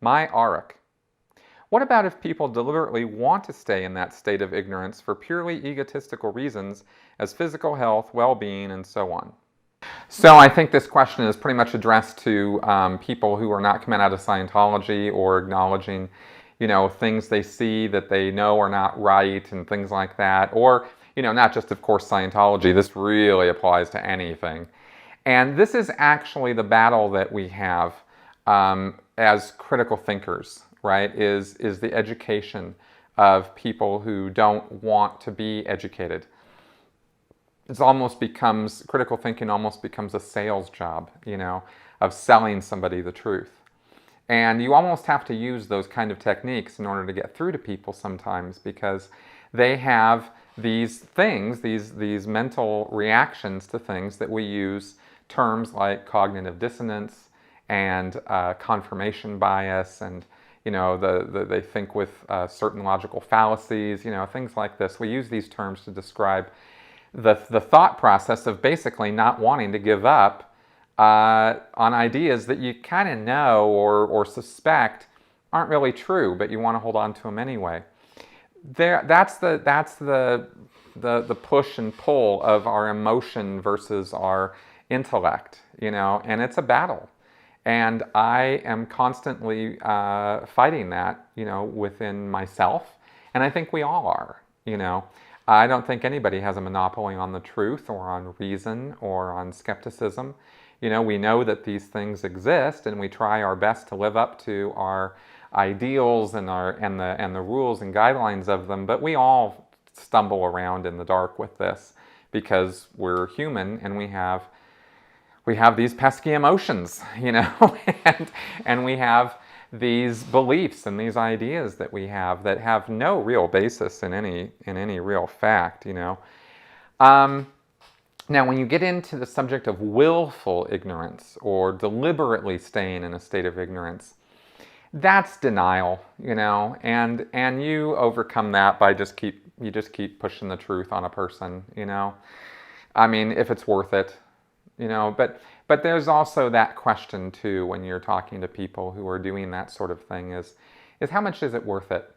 My Auric. What about if people deliberately want to stay in that state of ignorance for purely egotistical reasons as physical health, well-being, and so on? So I think this question is pretty much addressed to people who are not coming out of Scientology or acknowledging, things they see that they know are not right and things like that. Or, not just, of course, Scientology. This really applies to anything. And this is actually the battle that we have as critical thinkers, right? Is the education of people who don't want to be educated. Critical thinking almost becomes a sales job, of selling somebody the truth. And you almost have to use those kind of techniques in order to get through to people sometimes, because they have these things, these mental reactions to things that we use terms like cognitive dissonance and confirmation bias, and they think with certain logical fallacies, things like this. We use these terms to describe the thought process of basically not wanting to give up on ideas that you kind of know or suspect aren't really true, but you want to hold on to them anyway. That's the push and pull of our emotion versus our intellect, and it's a battle. And I am constantly fighting that, within myself, and I think we all are, I don't think anybody has a monopoly on the truth or on reason or on skepticism. We know that these things exist, and we try our best to live up to our ideals and the rules and guidelines of them, but we all stumble around in the dark with this because we're human and we have these pesky emotions, and we have these beliefs and these ideas that we have that have no real basis in any real fact, Now, when you get into the subject of willful ignorance or deliberately staying in a state of ignorance, that's denial, and you overcome that by just keep pushing the truth on a person, I mean, if it's worth it, but there's also that question too when you're talking to people who are doing that sort of thing is how much is it worth it?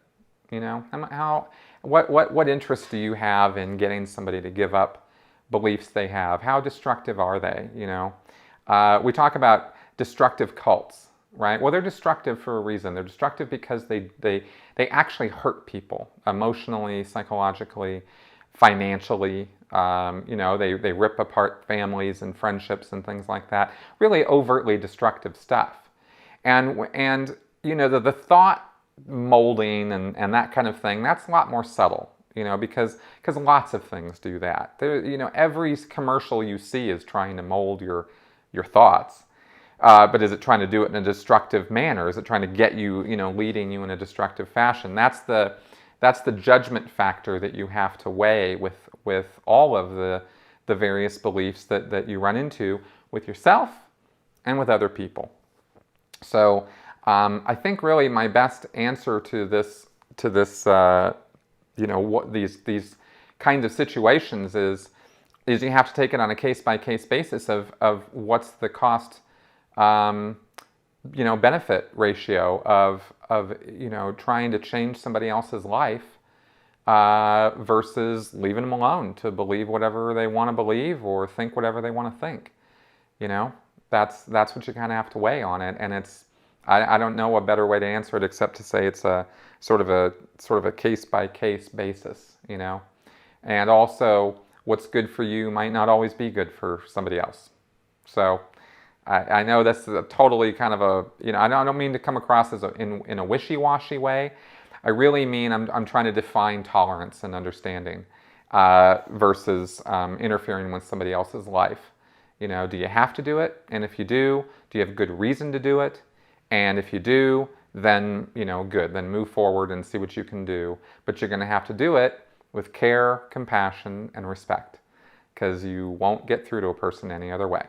What interest do you have in getting somebody to give up beliefs they have? How destructive are they? We talk about destructive cults, right? Well, they're destructive for a reason. They're destructive because they actually hurt people emotionally, psychologically, financially. They rip apart families and friendships and things like that. Really overtly destructive stuff. And the thought molding and that kind of thing, that's a lot more subtle, because lots of things do that. Every commercial you see is trying to mold your thoughts. But is it trying to do it in a destructive manner? Is it trying to get you, leading you in a destructive fashion? That's the judgment factor that you have to weigh with all of the various beliefs that you run into with yourself and with other people. So I think really my best answer to this what these kinds of situations is you have to take it on a case-by-case basis of what's the cost benefit ratio of trying to change somebody else's life versus leaving them alone to believe whatever they want to believe or think whatever they want to think. That's what you kind of have to weigh on it, and I don't know a better way to answer it except to say it's a sort of a case-by-case basis, and also what's good for you might not always be good for somebody else. So I know that's a totally kind of I don't mean to come across as in a wishy-washy way. I really mean I'm trying to define tolerance and understanding versus interfering with somebody else's life. Do you have to do it? And if you do you have good reason to do it? And if you do, then, good. Then move forward and see what you can do. But you're going to have to do it with care, compassion, and respect, because you won't get through to a person any other way.